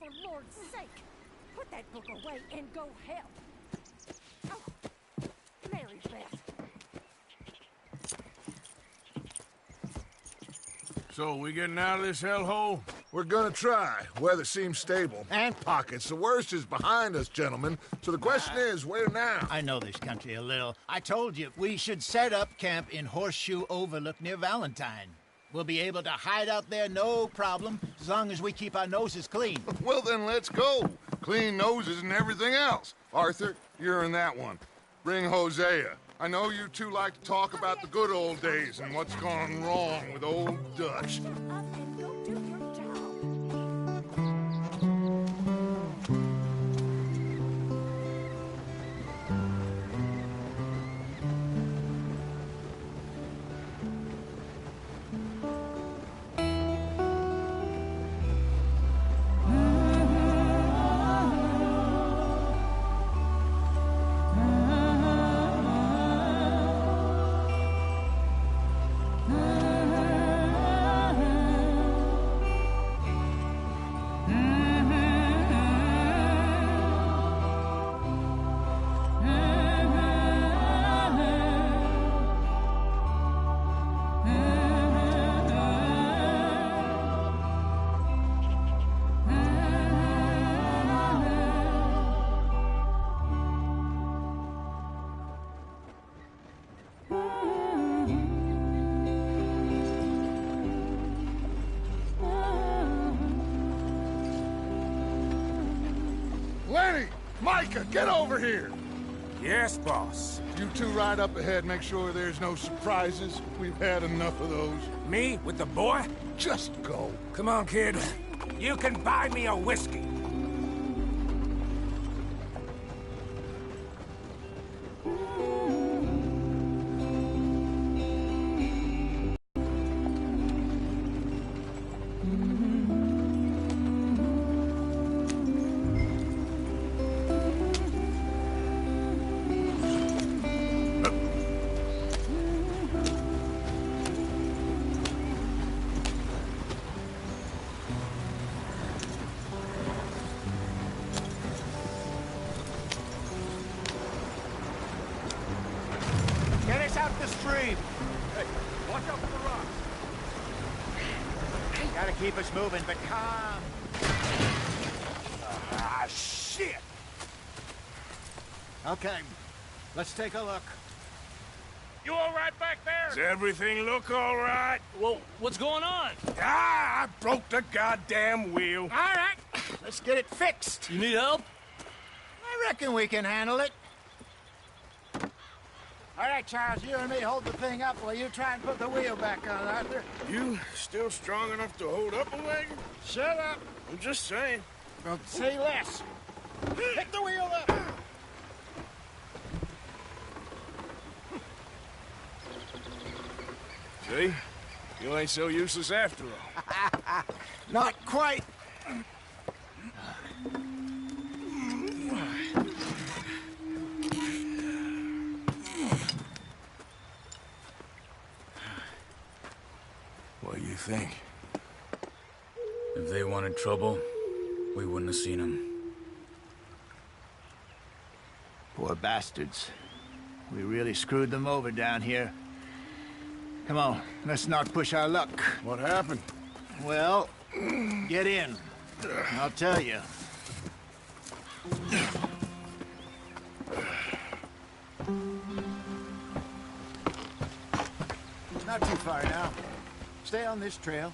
for Lord's sake! Put that book away and go help! Oh, Mary Beth. So, we getting out of this hellhole? We're gonna try. Weather seems stable. And pockets. The worst is behind us, gentlemen. So the question is, where now? I know this country a little. I told you, we should set up camp in Horseshoe Overlook near Valentine. We'll be able to hide out there no problem, as long as we keep our noses clean. Well, then let's go. Clean noses and everything else. Arthur, you're in that one. Bring Hosea. I know you two like to talk about the good old days and what's gone wrong with old Dutch. Shut up and go do your job. Lenny! Micah, get over here! Yes, boss. You two ride up ahead, make sure there's no surprises. We've had enough of those. Me with the boy? Just go. Come on, kid. You can buy me a whiskey. Get us out the stream. Hey, watch out for the rocks. Gotta keep us moving, but calm. Ah, shit! Okay, let's take a look. You all right back there? Does everything look all right? Well, what's going on? Ah, I broke the goddamn wheel. All right, let's get it fixed. You need help? I reckon we can handle it. All right, Charles, you and me hold the thing up while you try and put the wheel back on, Arthur. You still strong enough to hold up a wagon? Shut up. I'm just saying. Well, say less. Pick the wheel up. See? You ain't so useless after all. Not quite. What do you think? If they wanted trouble, we wouldn't have seen them. Poor bastards. We really screwed them over down here. Come on, let's not push our luck. What happened? Well, get in. I'll tell you. Not too far now. Stay on this trail.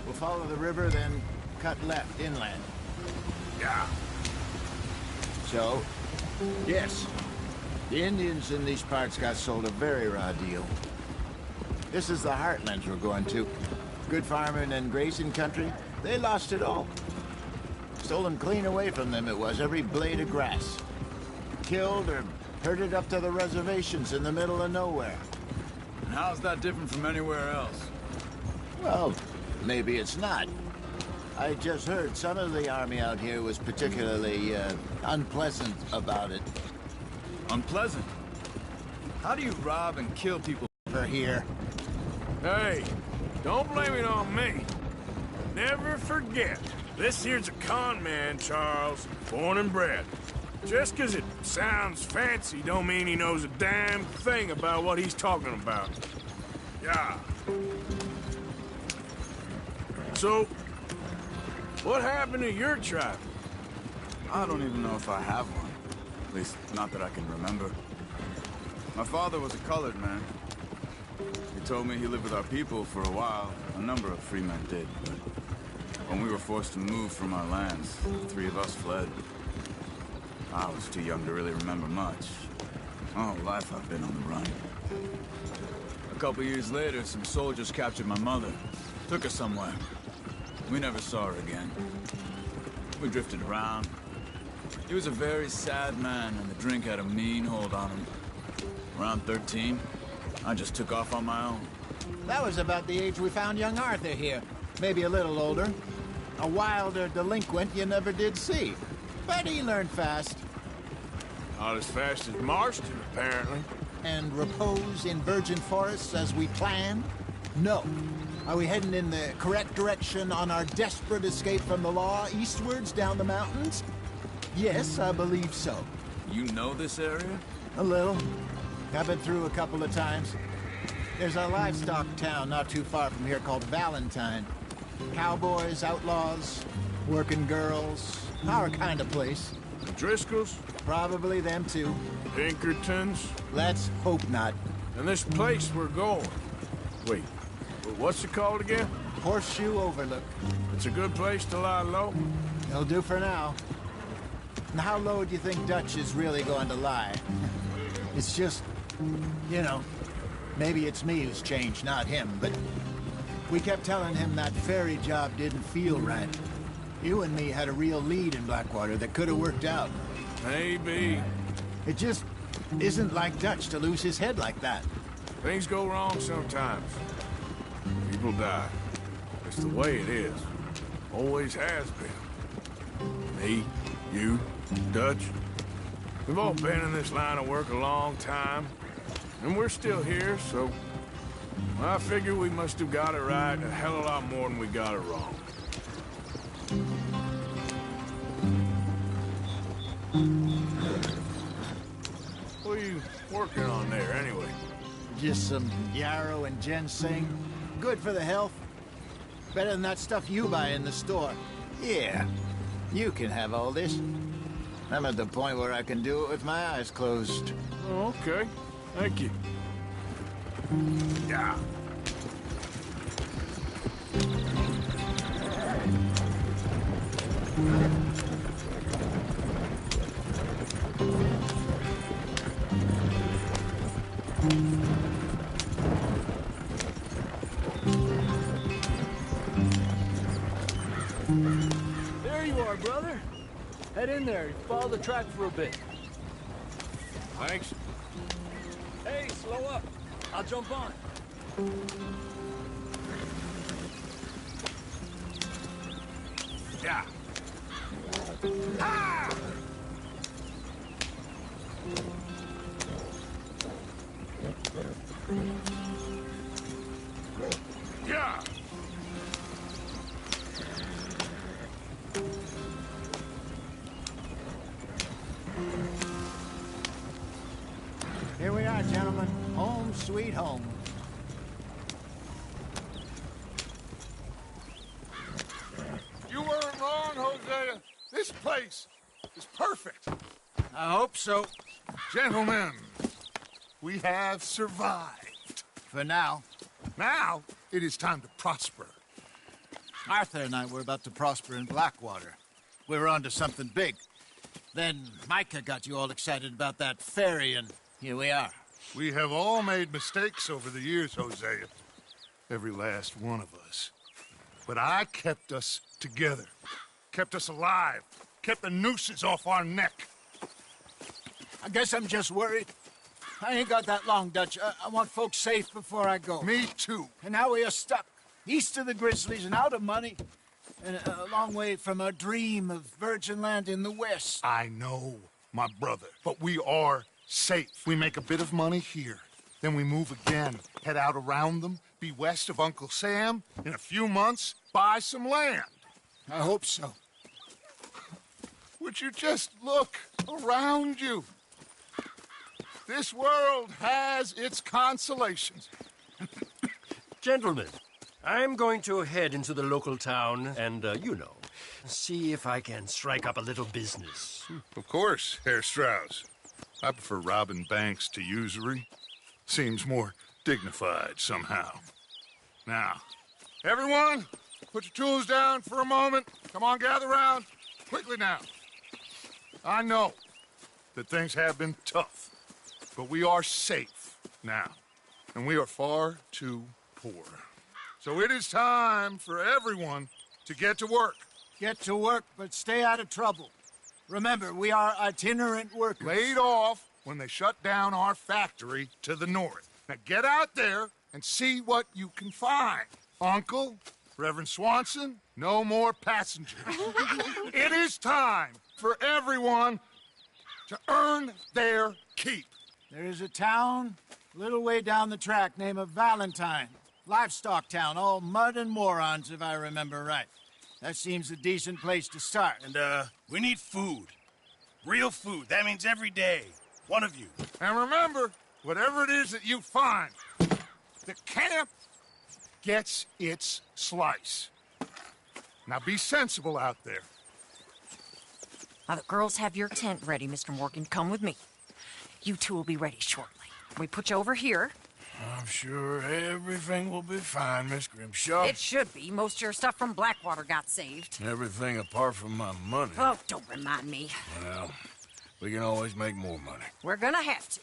We'll follow the river, then cut left inland. Yeah. So, yes, the Indians in these parts got sold a very raw deal. This is the heartlands we're going to. Good farming and grazing country, they lost it all. Stolen clean away from them it was, every blade of grass. Killed or herded up to the reservations in the middle of nowhere. And how's that different from anywhere else? Well, maybe it's not. I just heard some of the army out here was particularly, unpleasant about it. Unpleasant? How do you rob and kill people For here. Hey, don't blame it on me. Never forget, This here's a con man, Charles, born and bred. Just 'cause it sounds fancy don't mean he knows a damn thing about what he's talking about. Yeah. So, what happened to your tribe? I don't even know if I have one. At least, not that I can remember. My father was a colored man. He told me he lived with our people for a while. A number of free men did, but when we were forced to move from our lands, the three of us fled. I was too young to really remember much. My whole life I've been on the run. A couple years later, some soldiers captured my mother. Took her somewhere. We never saw her again. We drifted around. He was a very sad man, and the drink had a mean hold on him. Around 13, I just took off on my own. That was about the age we found young Arthur here. Maybe a little older. A wilder delinquent you never did see. But he learned fast. Not as fast as Marston, apparently. And repose in virgin forests as we planned? No. Are we heading in the correct direction on our desperate escape from the law eastwards down the mountains? Yes, I believe so. You know this area? A little. I've been through a couple of times. There's a livestock town not too far from here called Valentine. Cowboys, outlaws, working girls, our kind of place. The Driscolls? Probably them too. Pinkertons? Let's hope not. And this place we're going. Wait, what's it called again? Horseshoe Overlook. It's a good place to lie low. It'll do for now. And how low do you think Dutch is really going to lie? It's just, you know, maybe it's me who's changed, not him, but we kept telling him that ferry job didn't feel right. You and me had a real lead in Blackwater that could have worked out. Maybe. It just isn't like Dutch to lose his head like that. Things go wrong sometimes. People die. It's the way it is. Always has been. Me, you, Dutch. We've all been in this line of work a long time. And we're still here, so... I figure we must have got it right a hell of a lot more than we got it wrong. What are you working on there, anyway? Just some yarrow and ginseng. Good for the health. Better than that stuff you buy in the store. Yeah, you can have all this. I'm at the point where I can do it with my eyes closed. Oh, okay. Thank you. Yeah. There you are, brother. Head in there. Follow the track for a bit. Thanks. Hey, slow up. I'll jump on. Yeah. Ah! Yeah. Here we are, gentlemen. Home sweet home. You weren't wrong, Hosea. This place is perfect. I hope so. Gentlemen, we have survived. For now. Now, it is time to prosper. Arthur and I were about to prosper in Blackwater. We were on to something big. Then Micah got you all excited about that ferry, and here we are. We have all made mistakes over the years, Hosea. Every last one of us. But I kept us together. Kept us alive. Kept the nooses off our neck. I guess I'm just worried. I ain't got that long, Dutch. I want folks safe before I go. Me too. And now we are stuck. East of the Grizzlies and out of money. And a long way from our dream of virgin land in the west. I know, my brother. But we are safe. We make a bit of money here. Then we move again. Head out around them. Be west of Uncle Sam. In a few months, buy some land. I hope so. Would you just look around you? This world has its consolations. Gentlemen, I'm going to head into the local town and, see if I can strike up a little business. Of course, Herr Strauss. I prefer robbing banks to usury. Seems more dignified somehow. Now, everyone, put your tools down for a moment. Come on, gather round. Quickly now. I know that things have been tough, but we are safe now, and we are far too poor. So it is time for everyone to get to work. Get to work, but stay out of trouble. Remember, we are itinerant workers. Laid off when they shut down our factory to the north. Now get out there and see what you can find. Uncle, Reverend Swanson, no more passengers. It is time for everyone to earn their keep. There is a town a little way down the track named Valentine. Livestock town, all mud and morons, if I remember right. That seems a decent place to start. And, we need food. Real food. That means every day. One of you. And remember, whatever it is that you find, the camp gets its slice. Now be sensible out there. Now, the girls have your tent ready, Mr. Morgan. Come with me. You two will be ready shortly. We put you over here. I'm sure everything will be fine, Miss Grimshaw. It should be. Most of your stuff from Blackwater got saved. Everything apart from my money. Oh, don't remind me. Well, we can always make more money. We're gonna have to.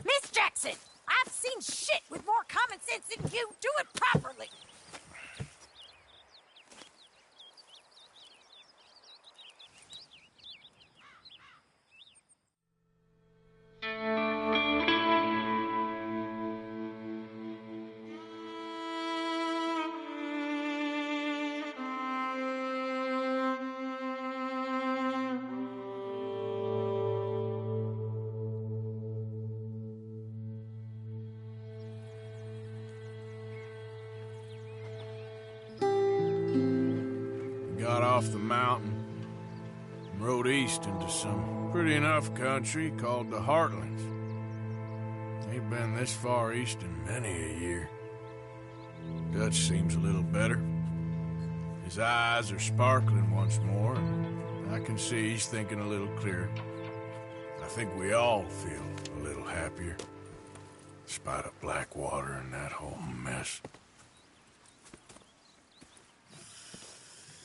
Miss Jackson, I've seen shit with more common sense than you. Do it properly. Got off the mountain and rode east into some pretty enough country called the Heartlands. Ain't been this far east in many a year. Dutch seems a little better. His eyes are sparkling once more, and I can see he's thinking a little clearer. I think we all feel a little happier, despite of Blackwater and that whole mess.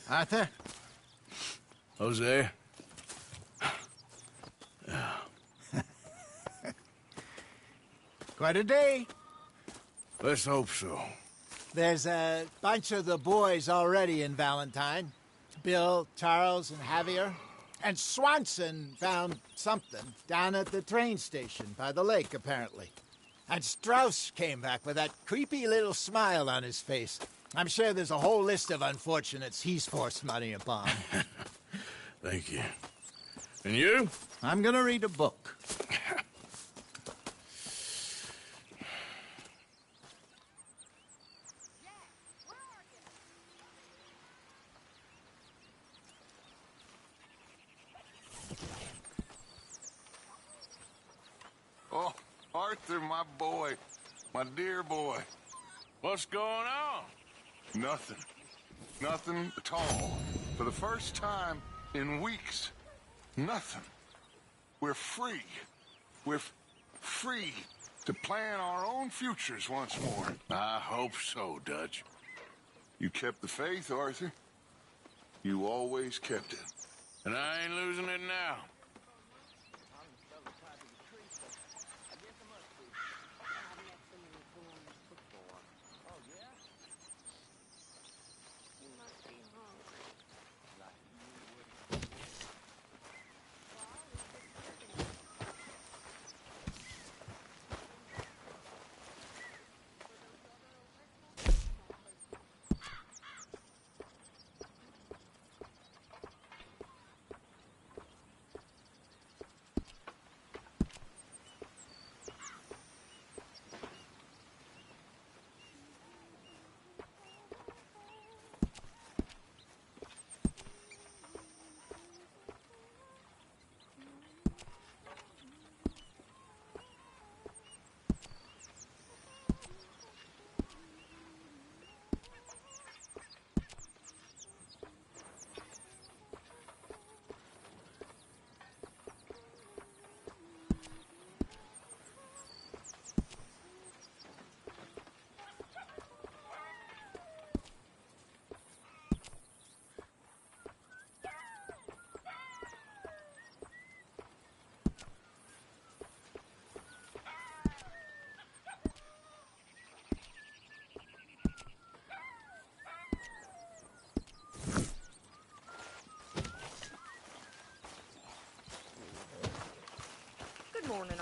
Arthur? Hosea? Quite a day. Let's hope so. There's a bunch of the boys already in Valentine. Bill, Charles, and Javier. And Swanson found something down at the train station by the lake, apparently. And Strauss came back with that creepy little smile on his face. I'm sure there's a whole list of unfortunates he's forced money upon. Thank you. And you? I'm gonna read a book. Oh, Arthur, my boy. My dear boy. What's going on? Nothing. Nothing at all. For the first time in weeks. Nothing. We're free. We're free to plan our own futures once more. I hope so, Dutch. You kept the faith, Arthur. You always kept it. And I ain't losing it now.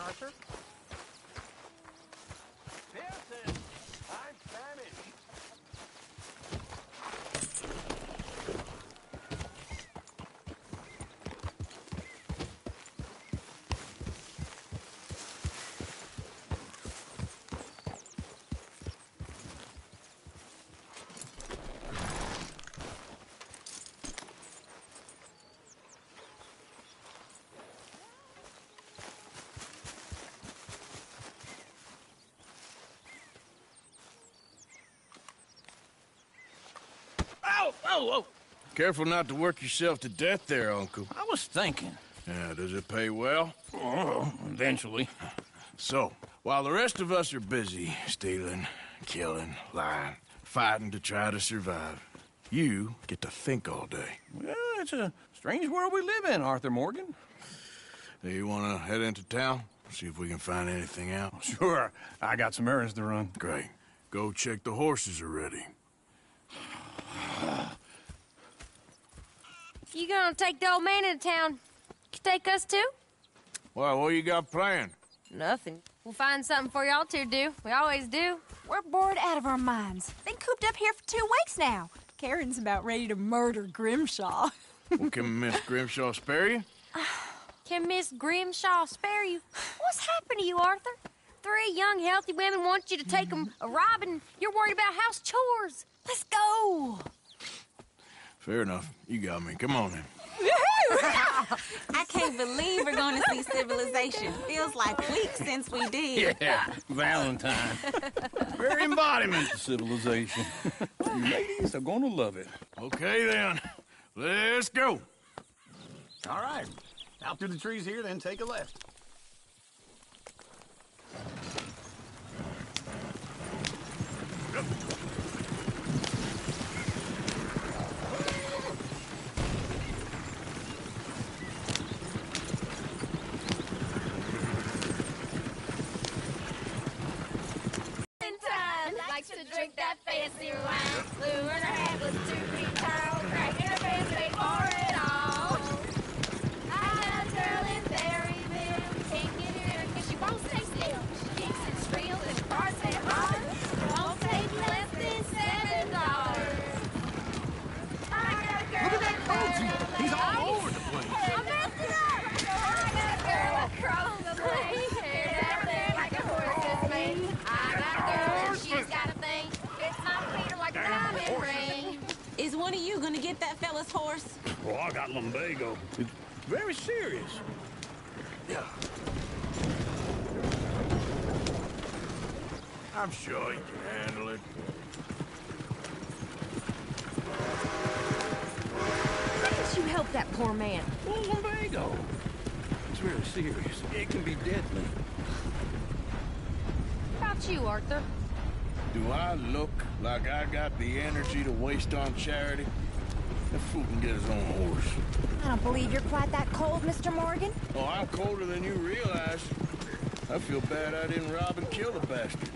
Arthur. Pearson, I'm famished. Oh! Careful not to work yourself to death there, Uncle. I was thinking. Yeah, does it pay well? Oh, eventually. So, while the rest of us are busy stealing, killing, lying, fighting to try to survive, you get to think all day. Well, it's a strange world we live in, Arthur Morgan. Do you want to head into town? See if we can find anything out? Sure. I got some errands to run. Great. Go check the horses are ready. You gonna take the old man into town? You take us too? Well, what you got planned? Nothing. We'll find something for y'all to do. We always do. We're bored out of our minds. Been cooped up here for 2 weeks now. Karen's about ready to murder Grimshaw. Well, can Miss Grimshaw spare you? Can Miss Grimshaw spare you? What's happened to you, Arthur? 3 young, healthy women want you to take them a robbing. You're worried about house chores. Let's go. Fair enough. You got me. Come on then. I can't believe we're going to see civilization. Feels like weeks since we did. Yeah, Valentine. Very embodiment of civilization. You ladies are going to love it. Okay then. Let's go. All right. Out through the trees here, then take a left. Likes to drink that fancy wine. Blue in her head was 2 feet tall. Crack in her pants made for it all. I got a girl in Berryville. Can't get her because she won't stay still. She kicks and squeals and barks and hollers. Won't take less than $7. I got a girl. Look at that Cozy. He's all over the place. I messed it up. I got a girl across the place. Hair down there like a horse's mane. I got a girl and she's got a thing. It's my feet like a diamond ring. Is one of you going to get that fella's horse? Oh, I got lumbago. It's very serious. I'm sure you can handle it. Why didn't you help that poor man? Oh, lumbago. It's very serious. It can be deadly. How about you, Arthur? Do I look like I got the energy to waste on charity? That fool can get his own horse. I don't believe you're quite that cold, Mr. Morgan. Oh, I'm colder than you realize. I feel bad I didn't rob and kill the bastard.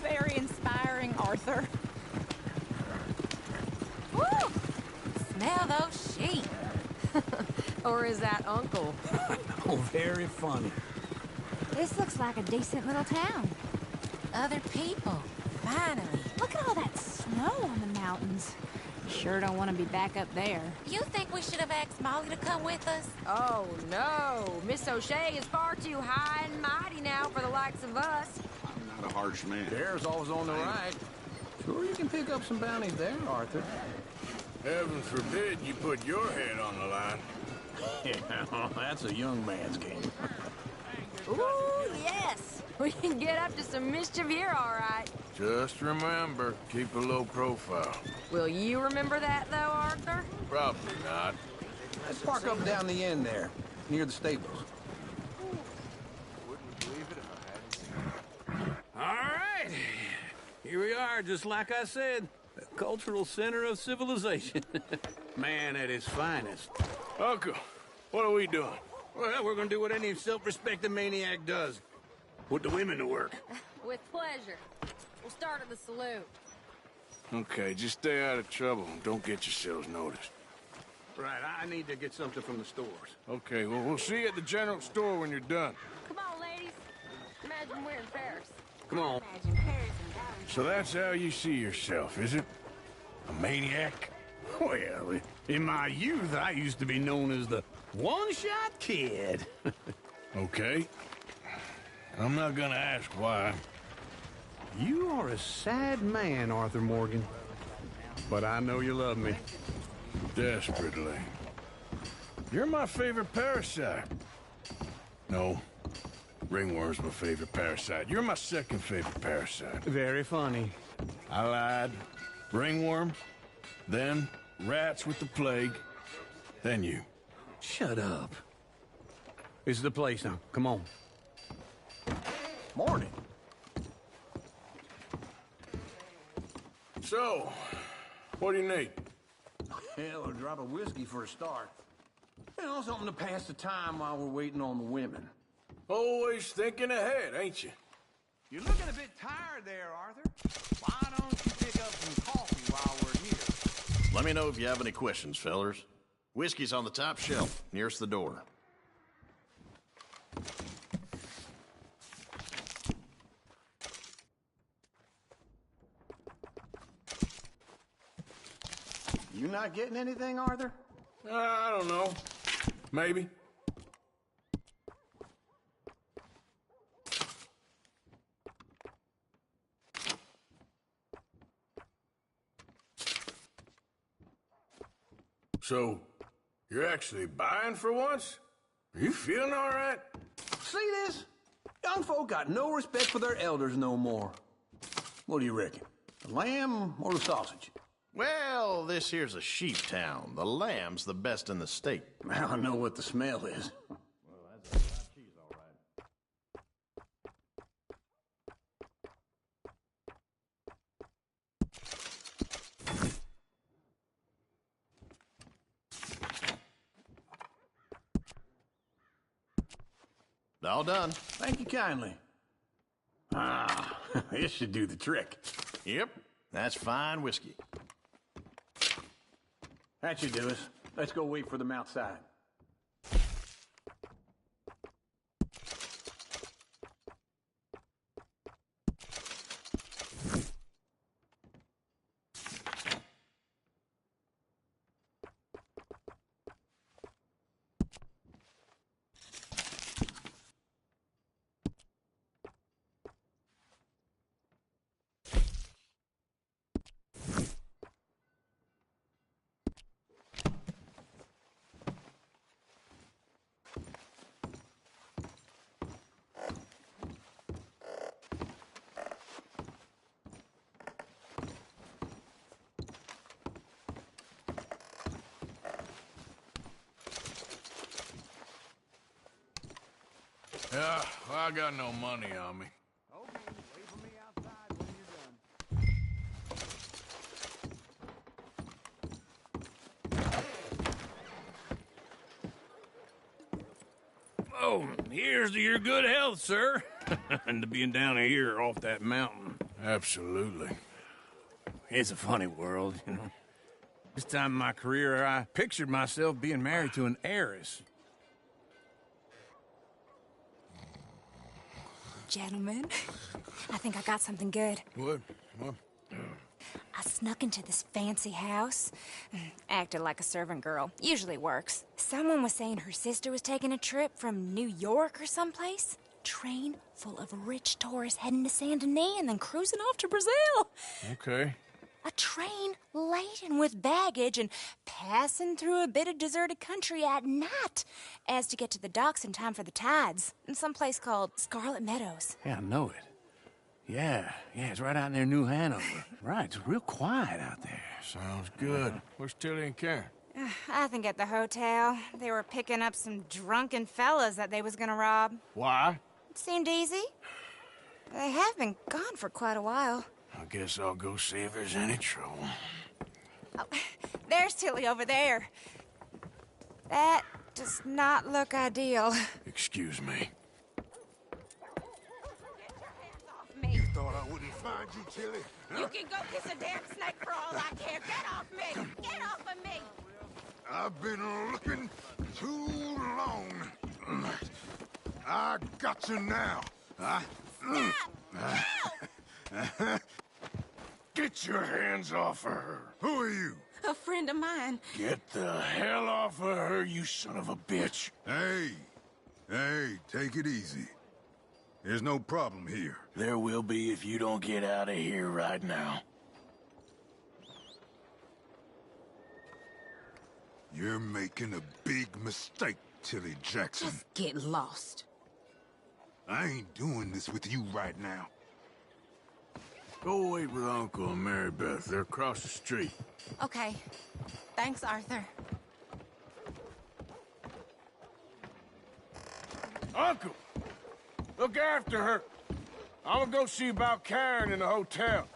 Very inspiring, Arthur. Woo! Smell those sheep. Or is that Uncle? Oh, very funny. This looks like a decent little town. Other people. Finally. Look at all that snow on the mountains. Sure don't want to be back up there. You think we should have asked Molly to come with us? Oh, no. Miss O'Shea is far too high and mighty now for the likes of us. I'm not a harsh man. Bear's always on the right. Sure you can pick up some bounties there, Arthur. Heaven forbid you put your head on the line. Yeah, that's a young man's game. Ooh, yes. We can get up to some mischief here, all right. Just remember, keep a low profile. Will you remember that, though, Arthur? Probably not. Let's park up down the end there, near the stables. All right. Here we are, just like I said. The cultural center of civilization. Man at his finest. Uncle, what are we doing? Well, we're gonna do what any self-respecting maniac does. Put the women to work. With pleasure. We'll start at the saloon. Okay, just stay out of trouble and don't get yourselves noticed. Right, I need to get something from the stores. Okay, well, we'll see you at the general store when you're done. Come on, ladies. imagine we're in Paris. Come on. Imagine Paris and Darthrevan. So that's how you see yourself, is it? A maniac? Well, in my youth, I used to be known as the one-shot kid. Okay. I'm not gonna ask why. You are a sad man, Arthur Morgan. But I know you love me. Desperately. You're my favorite parasite. No. Ringworm's my favorite parasite. You're my second favorite parasite. Very funny. I lied. Ringworms, then rats with the plague, then you. Shut up. This is the place now. Come on. Morning. So, what do you need? Hell, a drop of whiskey for a start. You know, something to pass the time while we're waiting on the women. Always thinking ahead, ain't you? You're looking a bit tired there, Arthur. Why don't you pick up some coffee while we're here? Let me know if you have any questions, fellers. Whiskey's on the top shelf, nearest the door. You not getting anything, Arthur? I don't know. Maybe. So, you're actually buying for once? Are you feeling all right? See this? Young folk got no respect for their elders no more. What do you reckon? The lamb or the sausage? Well, this here's a sheep town. The lamb's the best in the state. I know what the smell is. Well, that's hot cheese, all right. All done. Thank you kindly. Ah, this should do the trick. Yep, that's fine whiskey. That should do us. Let's go wait for them outside. Yeah, well, I got no money on me. Okay, wait for me outside when you're done. Oh, here's to your good health, sir. And to being down here off that mountain. Absolutely. It's a funny world, you know. This time in my career, I pictured myself being married to an heiress. Gentlemen, I think I got something good. What? What? I snuck into this fancy house. Acted like a servant girl. Usually works. Someone was saying her sister was taking a trip from New York or someplace. Train full of rich tourists heading to Saint Denis and then cruising off to Brazil. Okay. A train laden with baggage and passing through a bit of deserted country at night as to get to the docks in time for the tides in some place called Scarlet Meadows. Yeah, I know it. Yeah, it's right out near New Hanover. Right, it's real quiet out there. Sounds good. Where's Tilly and Karen? I think at the hotel. They were picking up some drunken fellas that they was gonna rob. Why? It seemed easy. They have been gone for quite a while. I guess I'll go see if there's any trouble. Oh, there's Tilly over there. That does not look ideal. Excuse me. Me. Thought I wouldn't find you, Tilly. You can go kiss a damn snake for all I care. Get off me! Get off of me! I've been looking too long. I got you now. Get your hands off of her. Who are you? A friend of mine. Get the hell off of her, you son of a bitch. Hey, take it easy. There's no problem here. There will be if you don't get out of here right now. You're making a big mistake, Tilly Jackson. Just get lost. I ain't doing this with you right now. Go wait with Uncle and Mary Beth. They're across the street. Okay. Thanks, Arthur. Uncle! Look after her. I'm gonna go see about Karen in the hotel.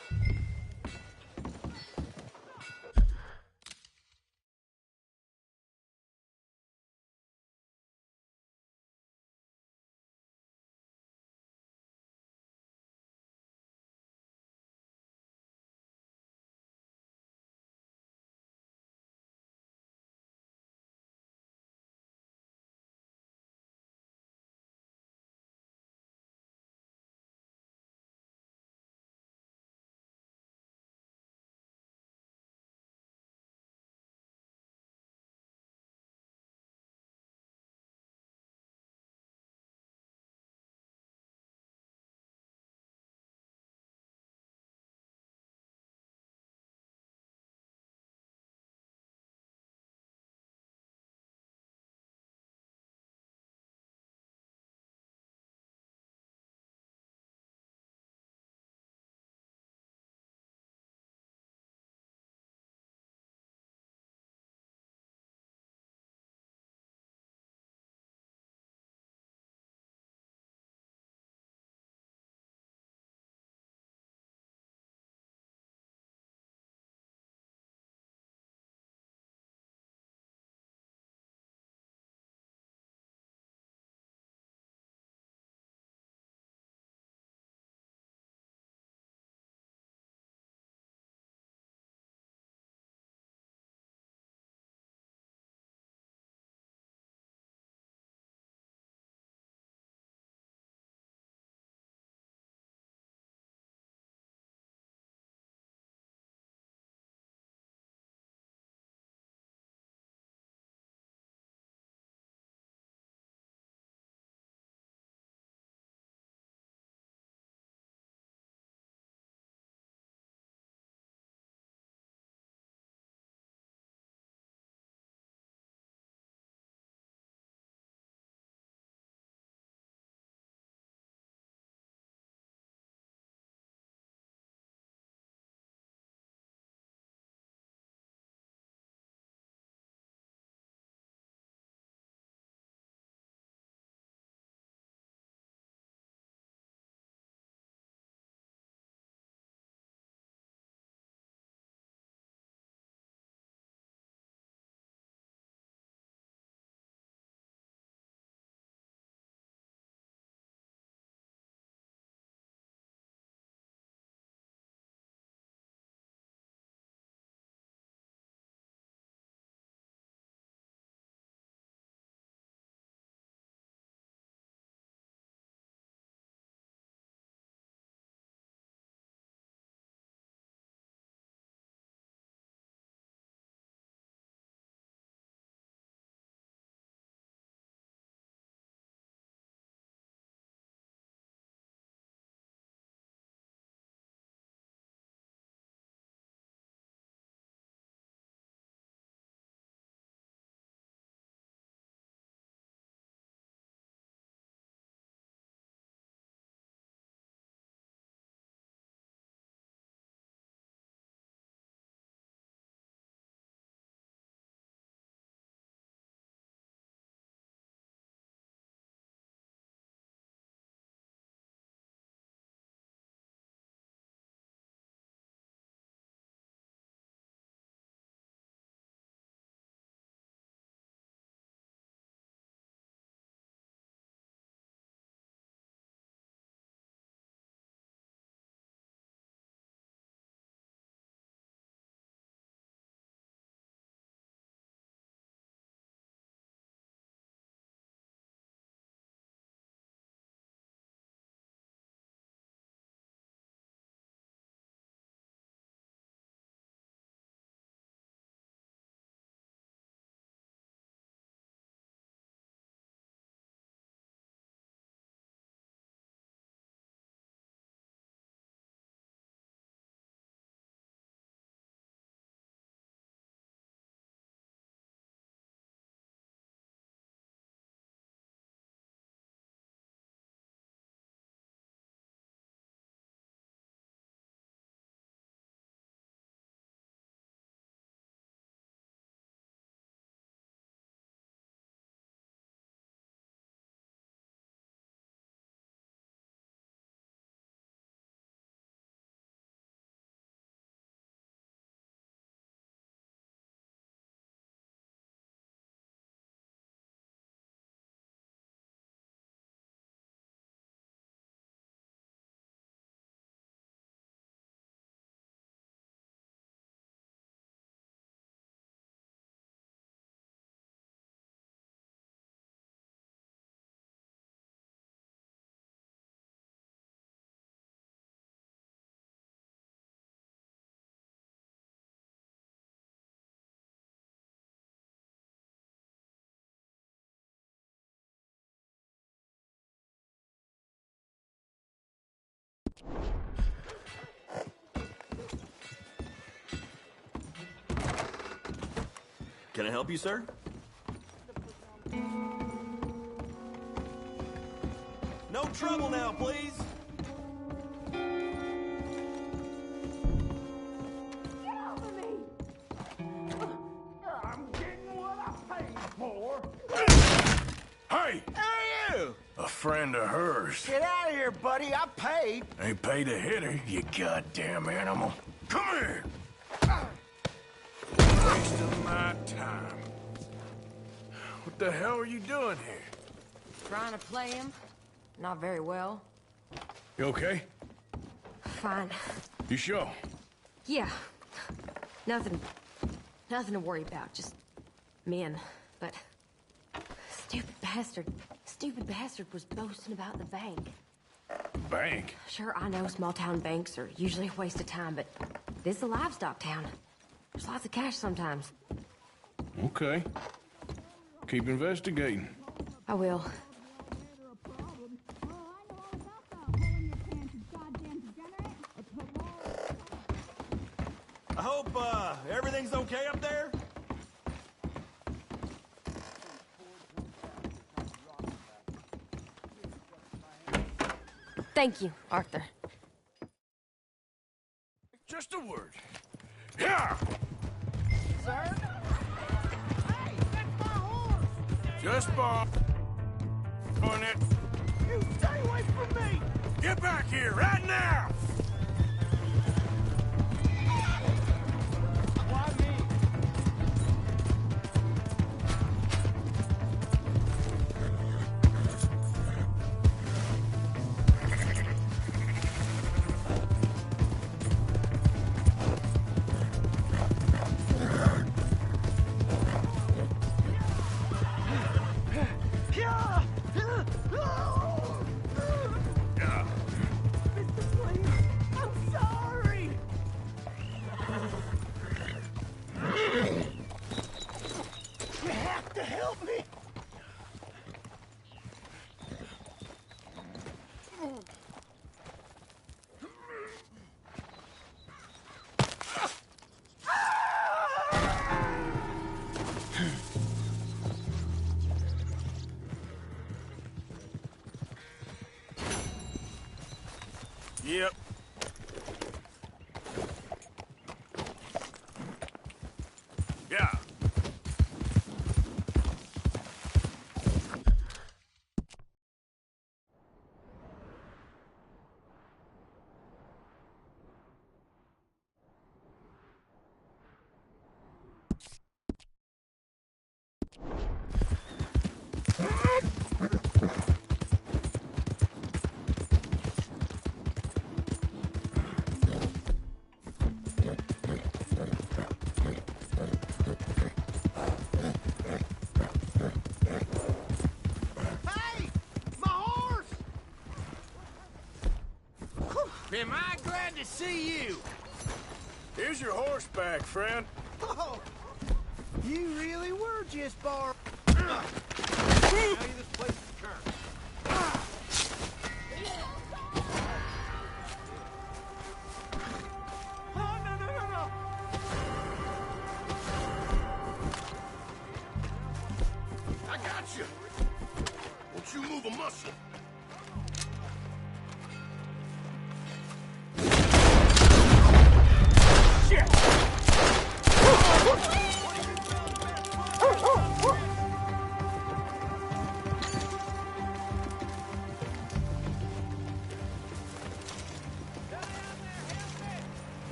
I help you, sir? No trouble now, please. I'm getting what I paid for. Hey! Who are you? A friend of hers. Get out of here, buddy. I paid. Ain't paid to hit her, you goddamn animal. Come here! Wasting my time. What the hell are you doing here? Trying to play him? Not very well. You okay? Fine. You sure? Yeah. Nothing to worry about. Just men. But stupid bastard was boasting about the bank. Bank? Sure, I know small town banks are usually a waste of time, but this is a livestock town. There's lots of cash sometimes. Okay. Keep investigating. I will. I hope, everything's okay up there? Thank you, Arthur. Just a word. Yeah! Sir? Hey, that's my horse! Just Bob. On it. You stay away from me! Get back here right now! Why me? I'm sorry! You have to help me! Yep. Yeah. Hey! My horse! Am I glad to see you? Here's your horse back, friend. Oh, you really were just bar. Now you this place is cursed. Oh, no. I got you. Won't you move a muscle?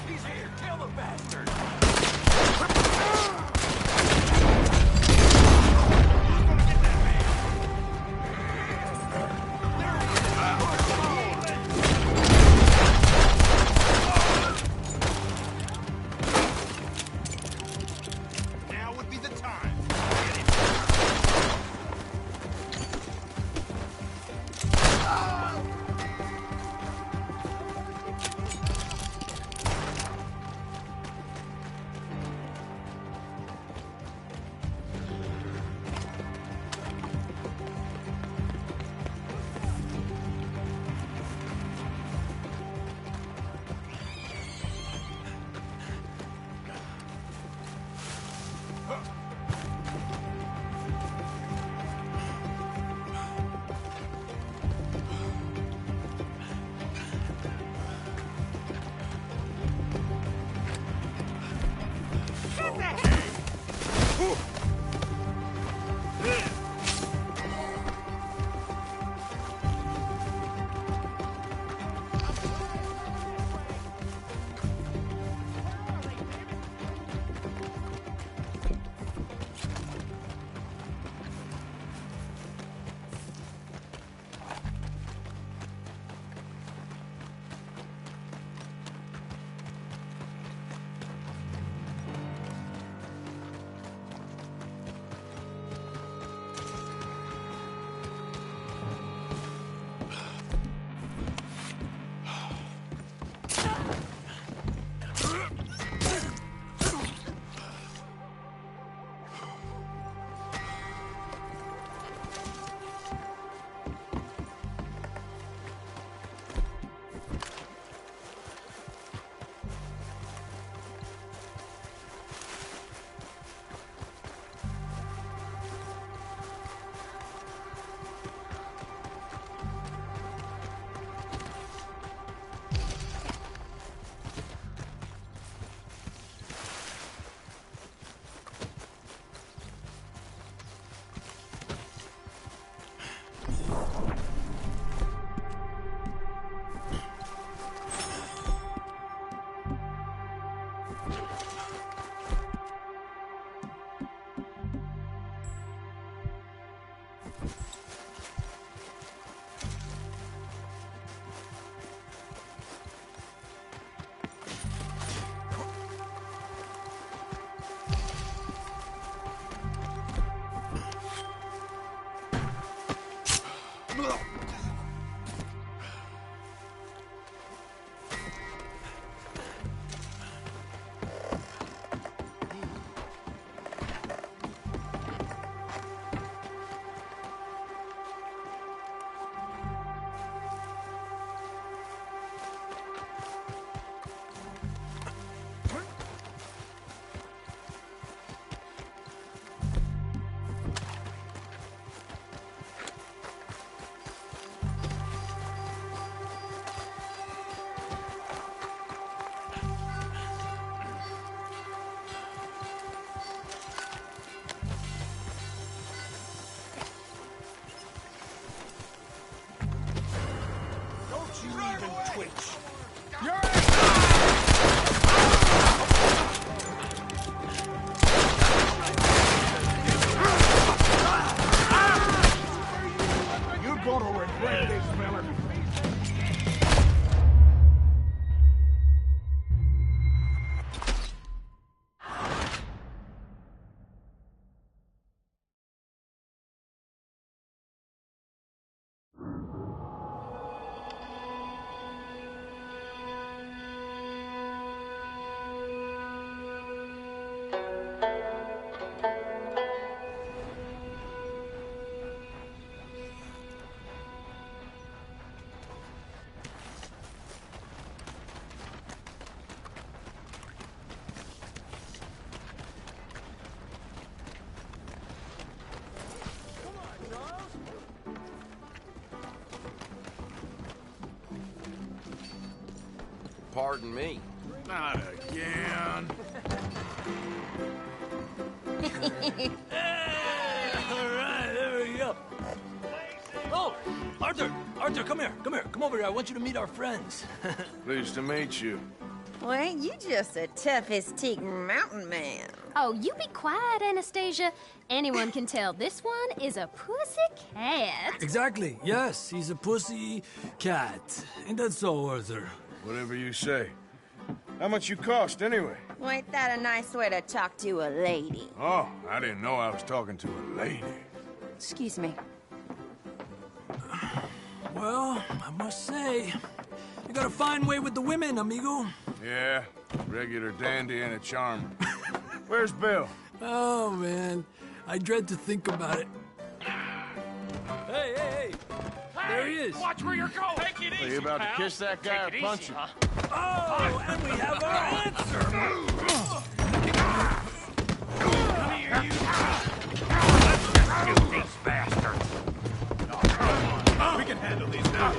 He's here. Kill the bastard. Pardon me. Not again. All right, there we go. Oh, Arthur! Arthur, come here. Come here. Come over here. I want you to meet our friends. Pleased to meet you. Well, ain't you just the toughest teak mountain man? Oh, you be quiet, Anastasia. Anyone can tell this one is a pussy cat. Exactly. Yes, he's a pussy cat. Ain't that so, Arthur? Whatever you say. How much you cost, anyway? Well, ain't that a nice way to talk to a lady? Oh, I didn't know I was talking to a lady. Excuse me. Well, I must say, you got a fine way with the women, amigo. Yeah, regular dandy and a charmer. Where's Bill? Oh, man. I dread to think about it. Hey, hey, hey! There he is! Watch where you're going! Take it easy, Are you about pal. to kiss that guy or punch him? Oh, and we have our answer! Come here, you! Shoot these bastards! We can handle these now.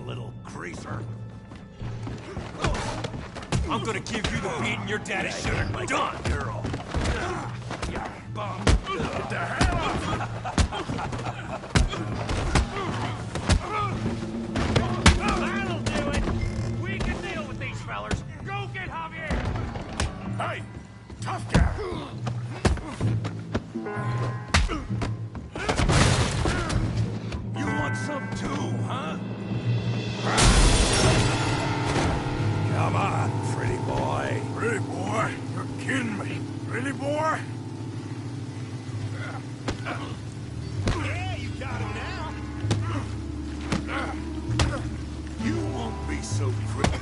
little greaser. I'm gonna give you the beating your daddy should have done. Girl. You bum. Get the hell out! That'll do it. We can deal with these fellers. Go get Javier. Hey, tough guy. You want some too, huh? Come on, pretty boy. Pretty boy? You're kidding me. Really, boy? Yeah, you got him now. You won't be so quick.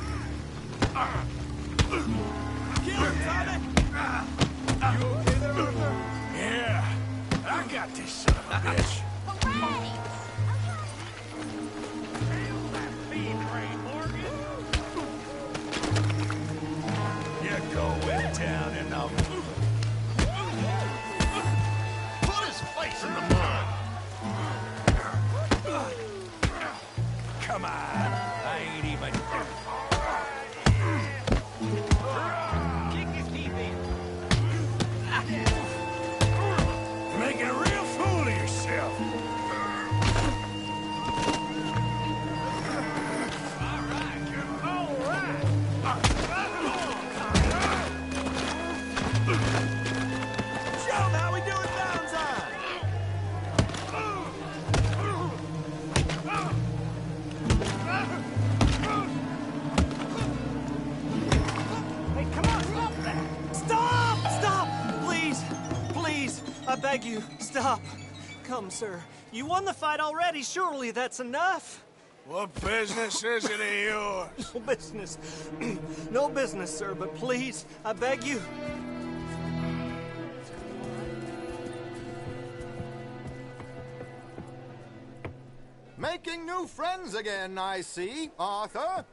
Kill him, Tommy! You okay there, Arthur? Yeah, I got this son of a bitch. Hooray! Hail that feed train, Morgan! You go in town and I'll... Put his face in the mud! Come on, I ain't even... Kick his teeth in. Making a real fool of yourself. Show him how we do it Valentine! Hey, come on, stop that! Stop! Stop! Please! Please! I beg you, stop! Come, sir. You won the fight already. Surely that's enough. What business is it of yours? No business. No business, sir, but please, I beg you. Making new friends again, I see, Arthur.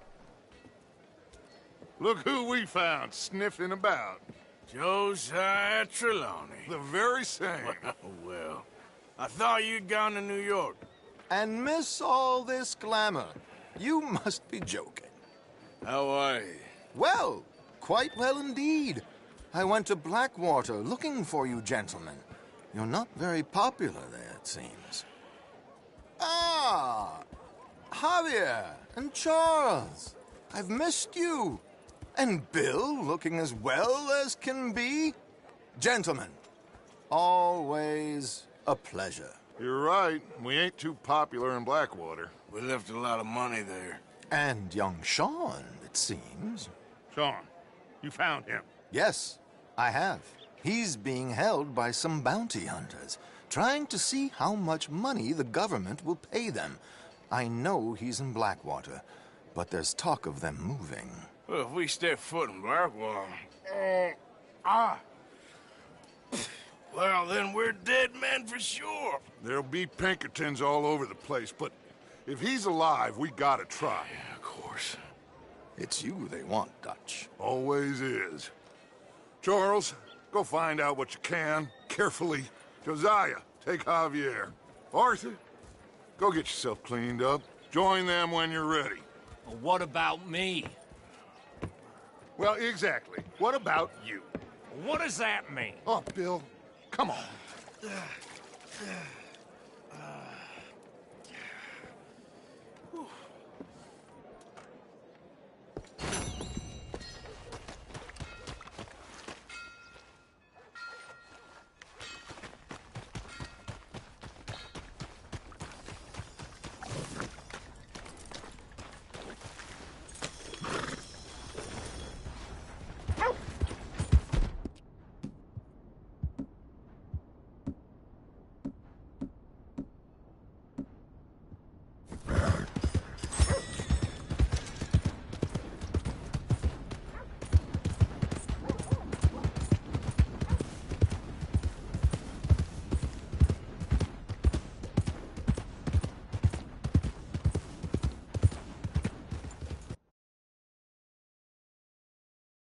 Look who we found sniffing about. Josiah Trelawney. The very same. Well, I thought you'd gone to New York. And miss all this glamour. You must be joking. How are you? Well, quite well indeed. I went to Blackwater looking for you gentlemen. You're not very popular there, it seems. Ah! Javier and Charles. I've missed you. And Bill looking as well as can be. Gentlemen, always a pleasure. You're right. We ain't too popular in Blackwater. We left a lot of money there. And young Sean, it seems. Sean, you found him? Yes, I have. He's being held by some bounty hunters, trying to see how much money the government will pay them. I know he's in Blackwater, but there's talk of them moving. Well, if we step foot in Blackwater... Well, then we're dead men for sure. There'll be Pinkertons all over the place, but if he's alive, we gotta try. Yeah, of course. It's you they want, Dutch. Always is. Charles, go find out what you can, carefully. Josiah, take Javier. Arthur, go get yourself cleaned up. Join them when you're ready. Well, what about me? Well, exactly. What about you? What does that mean? Oh, Bill, come on.